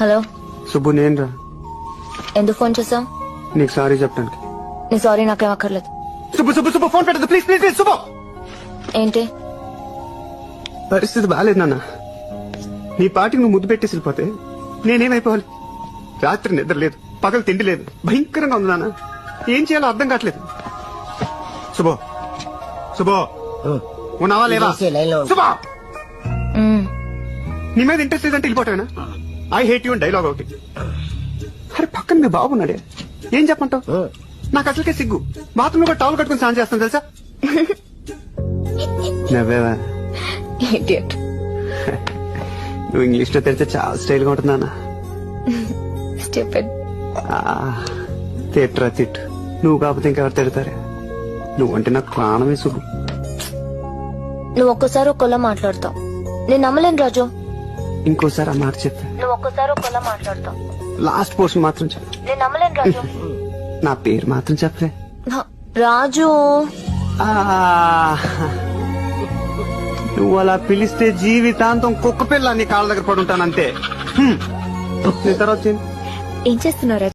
Hello Subbu నేను రా. ఎందుకు ఫోన్ చేసావు? నీకు సారీ చెప్పడానికి. నీ సారీ నాకేం అక్కర్లేదు. సుబ్బు సుబ్బు సుబ్బు ఫోన్ పెట్టదు ప్లీజ్ ప్లీజ్ ప్లీజ్. సుబ్బు ఏంటి? పరిస్థితి బాగాలేదు నాన్న. నీ పాటికి నువ్వు ముద్దు పెట్టేసి వెళ్ళిపోతే నేనేమైపోవాలి? రాత్రి నిద్ర లేదు, పగలు తిండి లేదు, భయంకరంగా ఉంది నాన్న. ఏం చేయాలో అర్థం కావట్లేదు. శుభో శుభో ఉన్నావా లేవా? శుభో నీ మీద ఇంట్రెస్ట్ లేదంటే వెళ్ళిపోతావేనా? ఐ హేట్ యూ అని డైలాగ్ ఒకటి. అరే పక్కన మీ బాబున్నాడే, ఏం చెప్పంటావు? నాకు అసలుకే సిగ్గు. బాత్రూమ్ లో టవల్ కట్టుకుని స్నానం చేస్తాను తెలుసా? నవ్వేవా? ఇడియట్. నువ్వు ఇంగ్లీష్ లో తెలిస్తే చాలా స్టైల్ గా ఉంటుంది నాన్న. స్టూపిడ్. తిట్టరా తిట్టు, నువ్వు కాకపోతే ఇంకెవరు తిడతారే? నువ్వంటే నాకు ప్రాణమే సుబ్బు. నువ్వు ఒక్కసారి ఒక్కలా మాట్లాడతావు, నేను నమ్మలేను రాజు. ఇంకోసారి ఆ మాట చెప్పా. నువ్వు ఒక్కసారి ఒక్కలా మాట్లాడతావు, లాస్ట్ పోర్షన్ మాత్రం చెప్పు. నేను నమ్మలేను రాజు. నా పేరు మాత్రం చెప్పే. రాజు నువ్వు అలా పిలిస్తే జీవితాంతం కుక్క పిల్ల నీ కాళ్ళ దగ్గర పడి ఉంటానంతే. నీ తర్వాత ఏం చేస్తున్నావు?